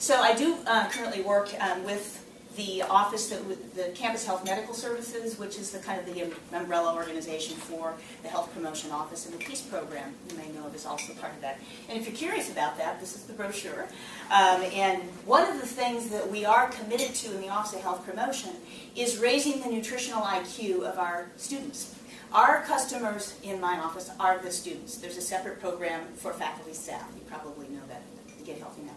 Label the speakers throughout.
Speaker 1: So I do currently work with the office, the Campus Health Medical Services, which is the kind of the umbrella organization for the Health Promotion Office, and the PEACE program, you may know, is also part of that. And if you're curious about that, this is the brochure. And one of the things that we are committed to in the Office of Health Promotion is raising the nutritional IQ of our students. Our customers in my office are the students. There's a separate program for faculty staff. You probably know that, Get Healthy Now.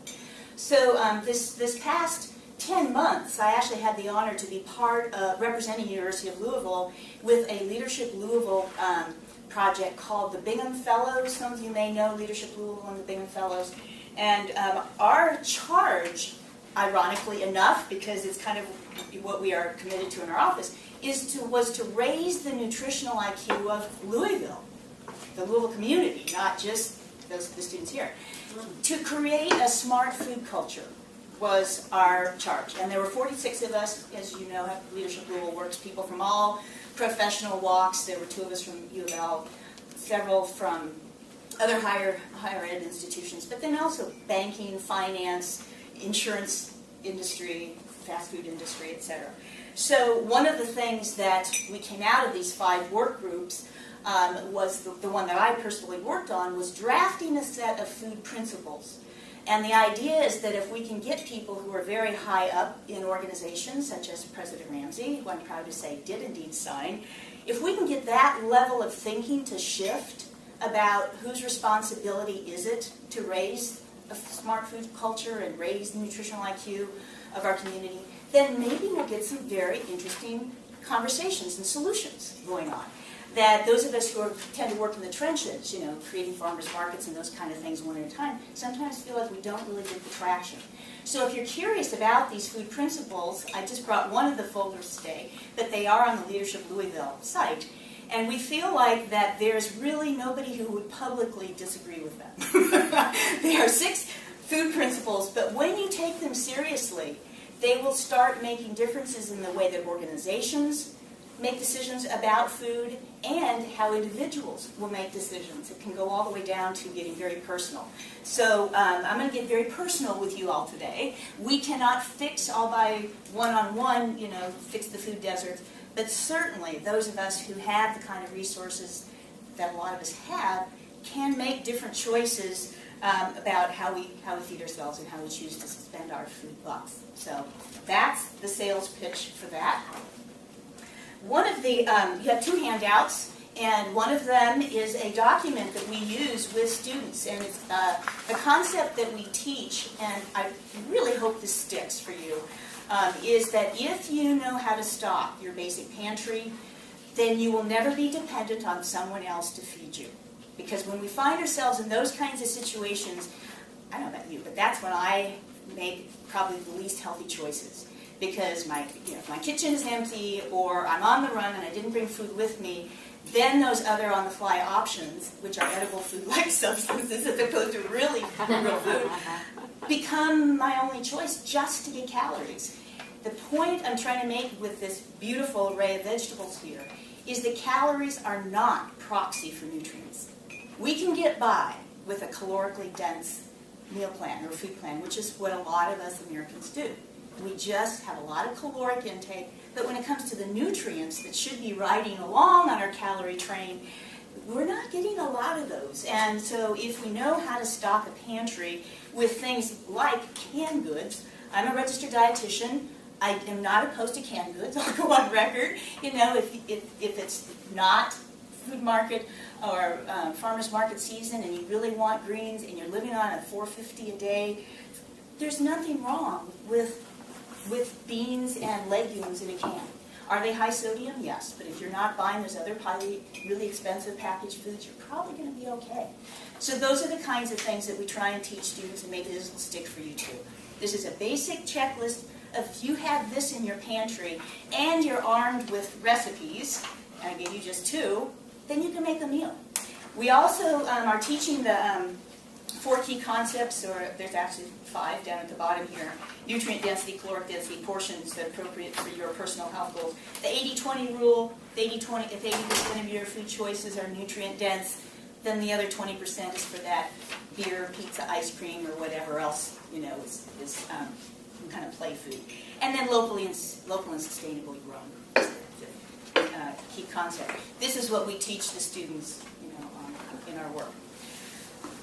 Speaker 1: So this past 10 months, I actually had the honor to be part of representing University of Louisville with a Leadership Louisville project called the Bingham Fellows. Some of you may know Leadership Louisville and the Bingham Fellows. And our charge, ironically enough, because it's kind of what we are committed to in our office, was to raise the nutritional IQ of Louisville, the Louisville community, not just the students here, to create a smart food culture. Was our charge. And there were 46 of us, as you know, Leadership Louisville works, people from all professional walks. There were 2 of us from UofL, several from other higher ed institutions, but then also banking, finance, insurance industry, fast food industry, etc. So one of the things that we came out of these 5 work groups was the one that I personally worked on, was drafting a set of food principles. And the idea is that if we can get people who are very high up in organizations, such as President Ramsey, who I'm proud to say did indeed sign, if we can get that level of thinking to shift about whose responsibility is it to raise a smart food culture and raise the nutritional IQ of our community, then maybe we'll get some very interesting conversations and solutions going on. That those of us who tend to work in the trenches, you know, creating farmers markets and those kind of things one at a time, sometimes feel like we don't really get the traction. So if you're curious about these food principles, I just brought one of the folders today, but they are on the Leadership Louisville site. And we feel like that there's really nobody who would publicly disagree with them. There are 6 food principles, but when you take them seriously, they will start making differences in the way that organizations make decisions about food and how individuals will make decisions. It can go all the way down to getting very personal. So I'm going to get very personal with you all today. We cannot fix all by one-on-one, you know, fix the food desert, but certainly those of us who have the kind of resources that a lot of us have can make different choices about how we feed ourselves and how we choose to spend our food bucks. So that's the sales pitch for that. One of the, you have 2 handouts, and one of them is a document that we use with students, and it's the concept that we teach, and I really hope this sticks for you, is that if you know how to stock your basic pantry, then you will never be dependent on someone else to feed you. Because when we find ourselves in those kinds of situations, I don't know about you, but that's when I make probably the least healthy choices. Because if my kitchen is empty, or I'm on the run and I didn't bring food with me, then those other on-the-fly options, which are edible food-like substances as opposed to really real food, become my only choice just to get calories. The point I'm trying to make with this beautiful array of vegetables here is that calories are not proxy for nutrients. We can get by with a calorically dense meal plan or food plan, which is what a lot of us Americans do. We just have a lot of caloric intake, but when it comes to the nutrients that should be riding along on our calorie train, we're not getting a lot of those. And so if we know how to stock a pantry with things like canned goods, I'm a registered dietitian. I am not opposed to canned goods. I'll go on record. You know, if it's not food market or farmers market season and you really want greens and you're living on a $4.50 a day, there's nothing wrong with beans and legumes in a can. Are they high sodium? Yes. But if you're not buying those other really expensive packaged foods, you're probably going to be okay. So those are the kinds of things that we try and teach students and make this stick for you too. This is a basic checklist of if you have this in your pantry and you're armed with recipes, and I gave you just 2, then you can make a meal. We also are teaching the 4 key concepts, or there's actually 5 down at the bottom here. Nutrient density, caloric density, portions that are appropriate for your personal health goals. The 80-20 rule, if 80% of your food choices are nutrient dense, then the other 20% is for that beer, pizza, ice cream, or whatever else, you know, is kind of play food. And then local and sustainably grown. Key concept. This is what we teach the students, you know, in our work.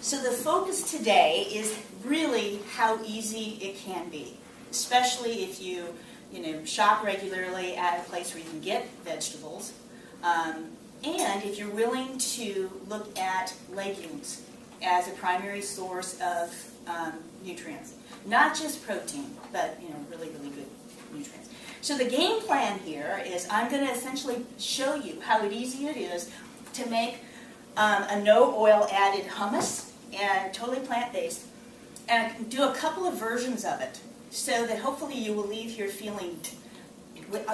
Speaker 1: So the focus today is really how easy it can be, especially if you shop regularly at a place where you can get vegetables, and if you're willing to look at legumes as a primary source of nutrients, not just protein, but really, really good nutrients. So the game plan here is I'm going to essentially show you how easy it is to make a no oil added hummus, and totally plant-based, and do a couple of versions of it so that hopefully you will leave here feeling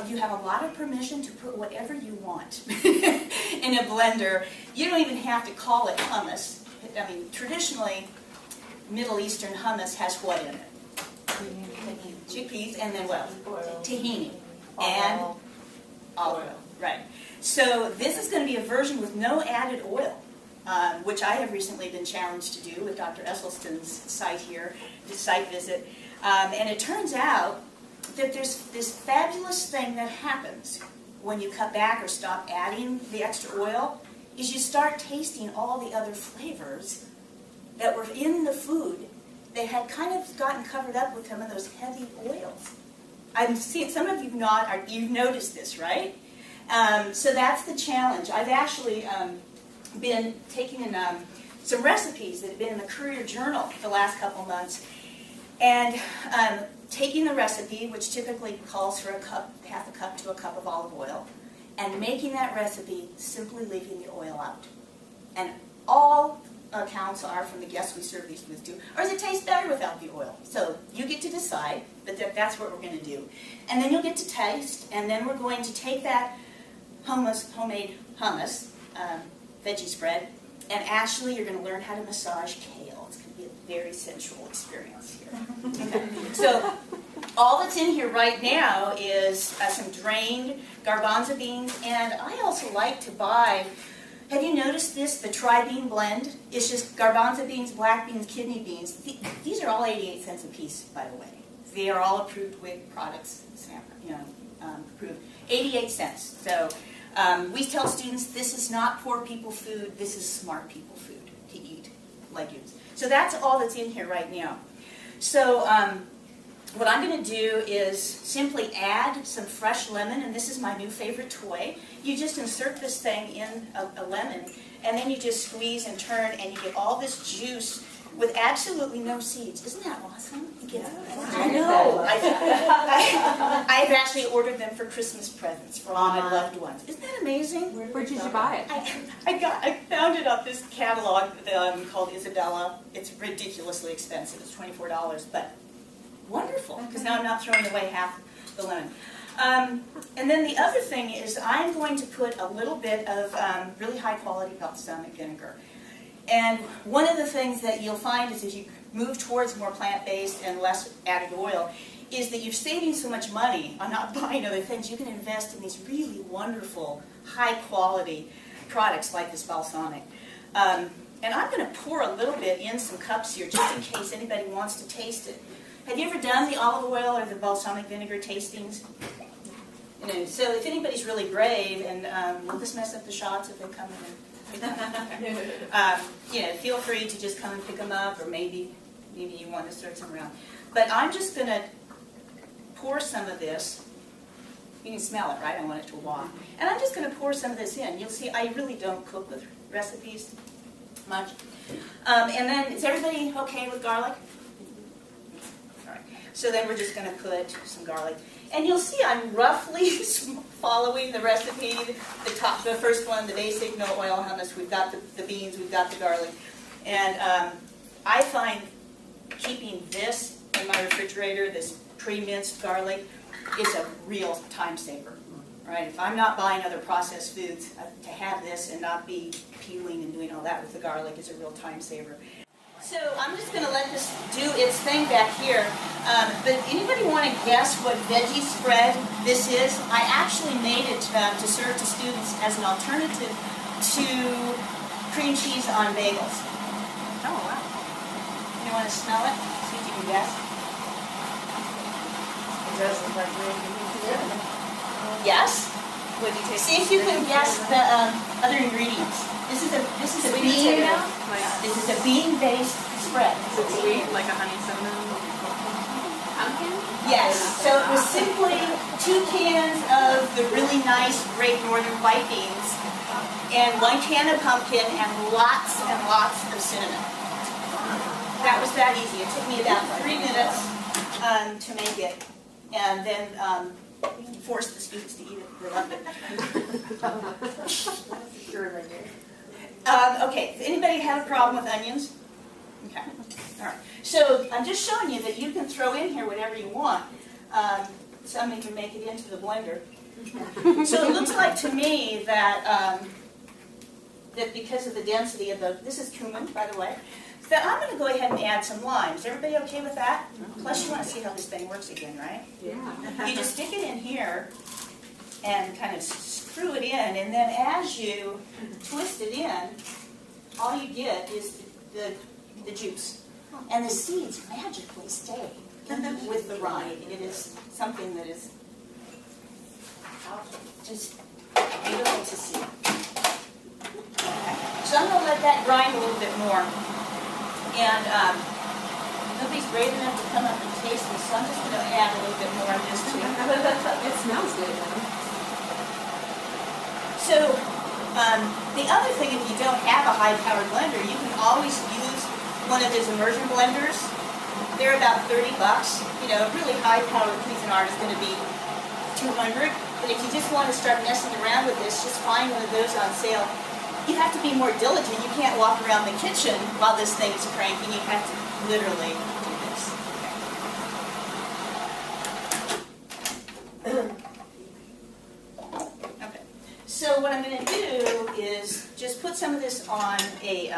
Speaker 1: you have a lot of permission to put whatever you want in a blender. You don't even have to call it hummus. I mean, traditionally, Middle Eastern hummus has what in it? Chickpeas, and then what? Tahini. And olive oil. Right. So this is going to be a version with no added oil, which I have recently been challenged to do with Dr. Esselstyn's site here, this site visit. And it turns out that there's this fabulous thing that happens when you cut back or stop adding the extra oil, is you start tasting all the other flavors that were in the food that had kind of gotten covered up with some of those heavy oils. I'm seeing some of you've noticed this, right? So that's the challenge. I've actually been taking in some recipes that have been in the Courier Journal the last couple months, and taking the recipe, which typically calls for half a cup to a cup of olive oil, and making that recipe simply leaving the oil out. And all accounts are from the guests we serve these foods to, or does it taste better without the oil? So you get to decide, but that's what we're going to do. And then you'll get to taste, and then we're going to take that homemade hummus, veggie spread, and actually you're going to learn how to massage kale. It's going to be a very sensual experience here. Okay. So all that's in here right now is some drained garbanzo beans, and I also like to buy, have you noticed this, the tri-bean blend? It's just garbanzo beans, black beans, kidney beans. These are all 88 cents a piece, by the way. They are all approved WIC products, approved. 88 cents. So we tell students this is not poor people food, this is smart people food to eat legumes. So that's all that's in here right now. So what I'm going to do is simply add some fresh lemon, and this is my new favorite toy. You just insert this thing in a lemon, and then you just squeeze and turn, and you get all this juice with absolutely no seeds. Isn't that awesome? I know. I've actually ordered them for Christmas presents for all my loved ones. Isn't that amazing?
Speaker 2: Where did you buy it?
Speaker 1: I found it on this catalog called Isabella. It's ridiculously expensive. It's $24, but wonderful, because now I'm not throwing away half the lemon. And then the other thing is I'm going to put a little bit of really high quality balsamic vinegar. And one of the things that you'll find is as you move towards more plant-based and less added oil is that you're saving so much money on not buying other things. You can invest in these really wonderful, high-quality products like this balsamic. And I'm going to pour a little bit in some cups here just in case anybody wants to taste it. Have you ever done the olive oil or the balsamic vinegar tastings? So if anybody's really brave, and will this mess up the shots if they come in? Feel free to just come and pick them up, or maybe you want to sort some around. But I'm just going to pour some of this. You can smell it, right? I want it to walk. And I'm just going to pour some of this in. You'll see I really don't cook with recipes much. And then, is everybody okay with garlic? All right. So then we're just going to put some garlic. And you'll see I'm roughly following the recipe. The first one, the basic no oil hummus. We've got the beans, we've got the garlic. And I find keeping this in my refrigerator, this pre-minced garlic, is a real time saver. Right? If I'm not buying other processed foods, to have this and not be peeling and doing all that with the garlic is a real time saver. So I'm just going to let this do its thing back here. But anybody want to guess what veggie spread this is? I actually made it to serve to students as an alternative to cream cheese on bagels.
Speaker 2: Oh, wow.
Speaker 1: You want to smell it? See if you can guess. Yes.
Speaker 2: What do you taste?
Speaker 1: See if you can guess the other ingredients. This is a bean. This is a bean-based spread.
Speaker 2: Is it sweet, like a honey cinnamon? Pumpkin?
Speaker 1: Yes. So it was simply 2 cans of the really nice Great Northern white beans, and 1 can of pumpkin, and lots of cinnamon. That was that easy. It took me about 3 minutes to make it, and then forced the students to eat it reluctantly. Okay, does anybody have a problem with onions? Okay, all right. So I'm just showing you that you can throw in here whatever you want. Some can make it into the blender. So it looks like to me that that because of the density of this is cumin, by the way, that I'm going to go ahead and add some lime. Is everybody okay with that? Plus, you want to see how this thing works again, right?
Speaker 2: Yeah.
Speaker 1: You just stick it in here and kind of screw it in, and then as you twist it in, all you get is the juice. And the seeds magically stay with the rind. It is something that is just beautiful to see. Okay. So I'm going to let that grind a little bit more. And nobody's brave enough to come up and taste this, so I'm just going to add a little bit more of this too.
Speaker 2: It smells good, though.
Speaker 1: So the other thing, if you don't have a high-powered blender, you can always use one of those immersion blenders. They're about $30. You know, a really high-powered Cuisinart is going to be $200. But if you just want to start messing around with this, just find one of those on sale. You have to be more diligent. You can't walk around the kitchen while this thing is cranking. You have to literally do this. Okay. So what I'm going to do is just put some of this on a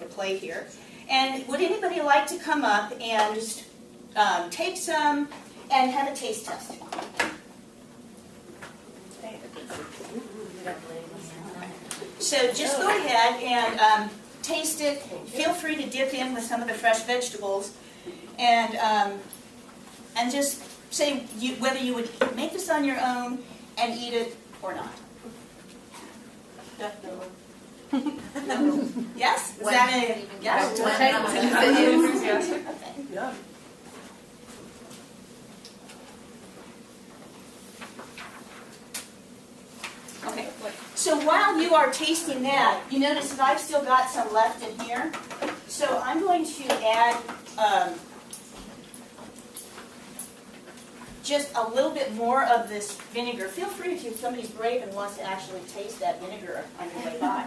Speaker 1: plate here. And would anybody like to come up and just take some and have a taste test? So just go ahead and taste it. Feel free to dip in with some of the fresh vegetables, and just say whether you would make this on your own and eat it or not. No. Yes? Is that a yes?
Speaker 2: Enthusiastic.
Speaker 1: Okay. Okay, so while you are tasting that, you notice that I've still got some left in here. So I'm going to add just a little bit more of this vinegar. Feel free if somebody's brave and wants to actually taste that vinegar on your way by.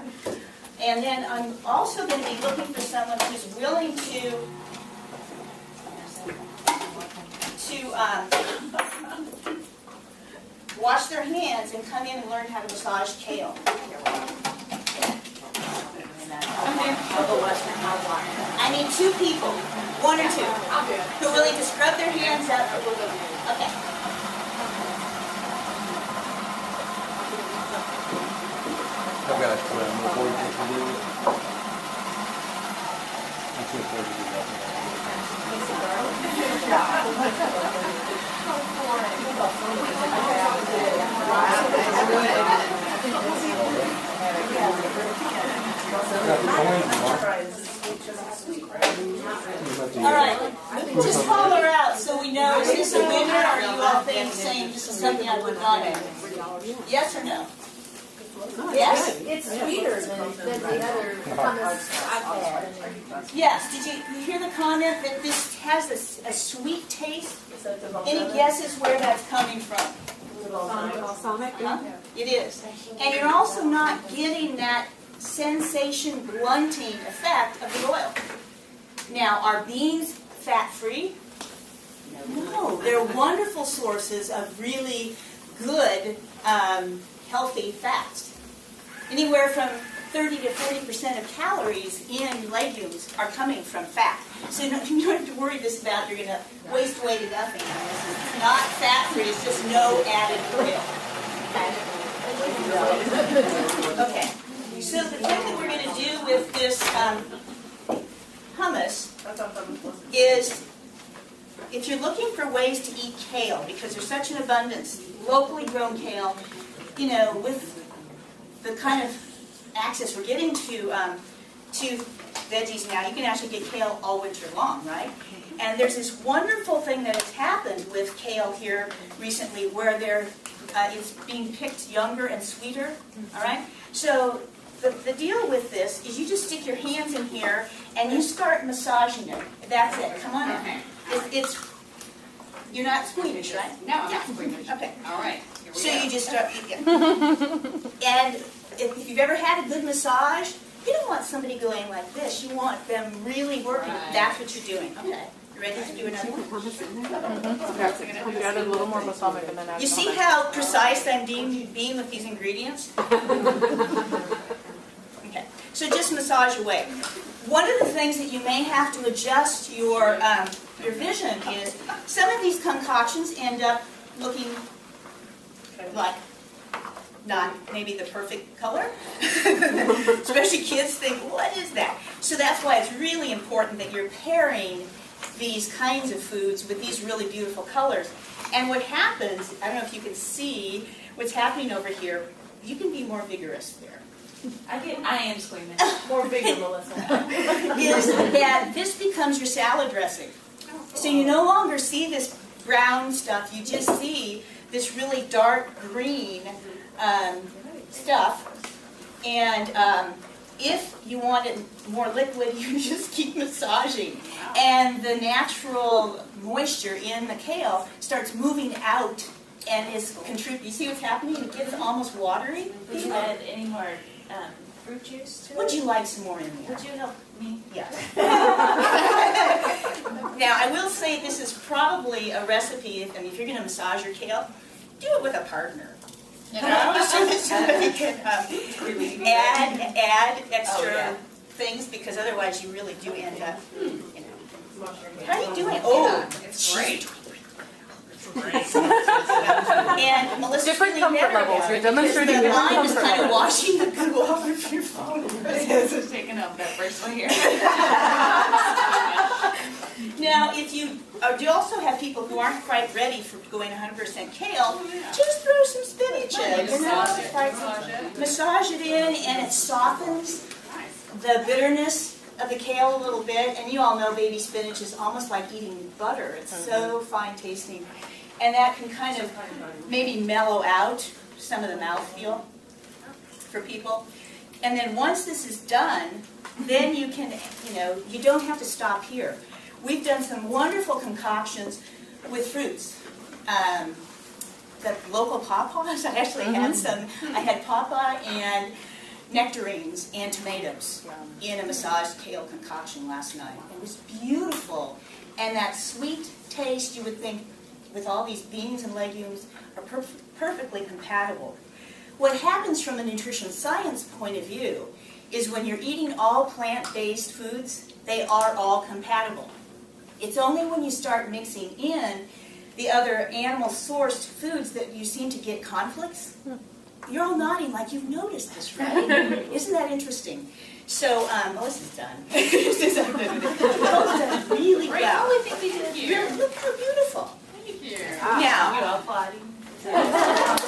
Speaker 1: And then I'm also going to be looking for someone who's willing to wash their hands and come in and learn how to massage kale. I need 2 people, 1 or 2, who are willing to scrub their hands up. Okay.
Speaker 3: I've got more work to do. I'm too afraid to do
Speaker 1: All right, just call her out so we know, is this a winner, or are you all saying this is something I would not have? Yes or no? Yes?
Speaker 4: It's sweeter than the other comments I've had.
Speaker 1: Yes. Did you hear the comment that this has a sweet taste? Any guesses where that's coming from?
Speaker 2: Balsamic?
Speaker 1: It is. And you're also not getting that sensation blunting effect of the oil. Now, are beans fat-free? No. They're wonderful sources of really good, healthy fats. Anywhere from 30 to 40% of calories in legumes are coming from fat. So you don't have to worry just about you're going to waste away to nothing. It's not fat-free. It's just no added oil. Okay. So the thing that we're going to do with this hummus is, if you're looking for ways to eat kale, because there's such an abundance, locally grown kale, you know, with the kind of access we're getting to veggies now, you can actually get kale all winter long, right? And there's this wonderful thing that has happened with kale here recently, where it's being picked younger and sweeter, all right? So the deal with this is you just stick your hands in here and you start massaging it. That's it. Come on in. You're not squeamish, right?
Speaker 2: No, I'm not squeamish.
Speaker 1: Okay.
Speaker 2: All right. Here we
Speaker 1: So
Speaker 2: go.
Speaker 1: you just start. And if you've ever had a good massage, you don't want somebody going like this. You want them really working.
Speaker 2: Right.
Speaker 1: That's what you're doing. Okay. You ready to do another one?
Speaker 5: We added a little more balsamic and then add
Speaker 1: You see
Speaker 5: balsamic.
Speaker 1: how precise I'm being with these ingredients? Okay, so just massage away. One of the things that you may have to adjust your vision is some of these concoctions end up looking like not maybe the perfect color. Especially kids think, what is that? So that's why it's really important that you're pairing these kinds of foods with these really beautiful colors. And what happens, I don't know if you can see what's happening over here, you can be more vigorous there.
Speaker 2: I am squeamish.
Speaker 4: More bigger, Melissa.
Speaker 1: Is that this becomes your salad dressing. So you no longer see this brown stuff, you just see this really dark green stuff. And if you want it more liquid, you just keep massaging. And the natural moisture in the kale starts moving out and is contributing. You see what's happening? It gets almost watery.
Speaker 6: Would you add any more fruit juice to it?
Speaker 1: Would you like some more in there?
Speaker 6: Would you help me?
Speaker 1: Yes. Now, I will say this is probably a recipe, if you're going to massage your kale, do it with a partner. You know, so that somebody can add extra things, because otherwise you really do end up, you know. How are you doing? Oh,
Speaker 2: It's great.
Speaker 1: and Melissa,
Speaker 5: Different
Speaker 1: really
Speaker 5: comfort
Speaker 1: better
Speaker 5: levels.
Speaker 1: about
Speaker 5: You're
Speaker 1: it, because
Speaker 5: demonstrating
Speaker 1: the
Speaker 5: different
Speaker 1: lime is
Speaker 5: comfort
Speaker 1: kind of
Speaker 5: levels.
Speaker 1: washing the goo off of your phone.
Speaker 2: This is taking up that bracelet here.
Speaker 1: Now, if you do also have people who aren't quite ready for going 100% kale, just throw some spinach in. You know,
Speaker 2: Massage it. Massage it.
Speaker 1: massage it in, and it softens the bitterness of the kale a little bit. And you all know baby spinach is almost like eating butter. It's so fine tasting, and that can kind of maybe mellow out some of the mouthfeel for people. And then once this is done, then you can, you don't have to stop here. We've done some wonderful concoctions with fruits. The local pawpaws, I actually had some. I had pawpaw and nectarines and tomatoes in a massaged kale concoction last night. It was beautiful. And that sweet taste, you would think, with all these beans and legumes, are perfectly compatible. What happens from a nutrition science point of view is when you're eating all plant-based foods, they are all compatible. It's only when you start mixing in the other animal-sourced foods that you seem to get conflicts. You're all nodding like you've noticed this, right? Isn't that interesting? So, Melissa's done. Melissa's done really
Speaker 2: Great.
Speaker 1: well.
Speaker 2: Oh, I think we did here.
Speaker 1: Really, look how beautiful.
Speaker 2: Thank you.
Speaker 1: Now,
Speaker 6: You all applauding?
Speaker 1: and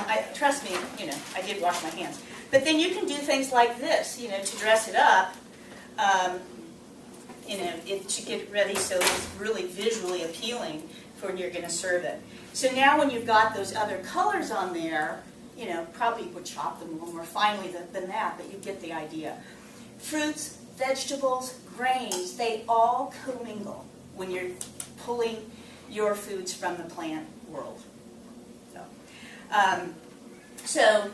Speaker 1: then, trust me, I did wash my hands. But then you can do things like this, to dress it up. To get ready so it's really visually appealing for when you're going to serve it. So now when you've got those other colors on there, probably would chop them a little more finely than that, but you get the idea. Fruits, vegetables, grains, they all commingle when you're pulling your foods from the plant world. So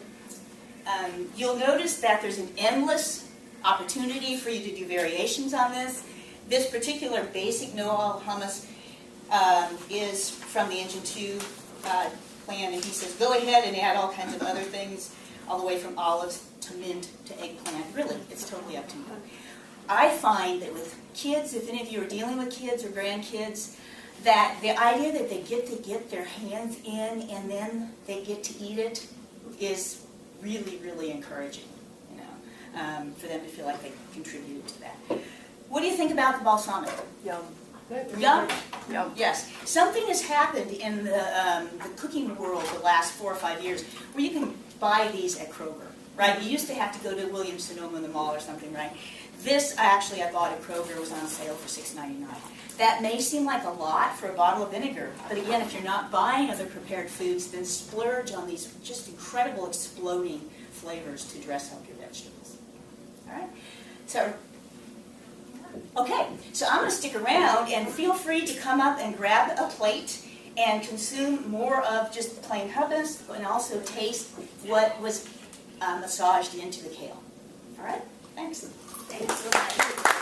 Speaker 1: you'll notice that there's an endless opportunity for you to do variations on this. This particular basic no-oil hummus is from the Engine 2 plan, and he says go ahead and add all kinds of other things, all the way from olives to mint to eggplant. Really, it's totally up to you. I find that with kids, if any of you are dealing with kids or grandkids, that the idea that they get to get their hands in and then they get to eat it is really, really encouraging, you know, for them to feel like they contributed to that. What do you think about the balsamic?
Speaker 5: Yum.
Speaker 1: Yum?
Speaker 5: Yum.
Speaker 1: Yes. Something has happened in the cooking world the last 4 or 5 years where you can buy these at Kroger, right? You used to have to go to Williams-Sonoma in the mall or something, right? This, actually, I bought at Kroger, was on sale for $6.99. That may seem like a lot for a bottle of vinegar, but again, if you're not buying other prepared foods, then splurge on these just incredible exploding flavors to dress up your vegetables. All right? So, okay, so I'm going to stick around, and feel free to come up and grab a plate and consume more of just the plain hummus, and also taste what was massaged into the kale. All right? Thanks.
Speaker 4: Thanks so much.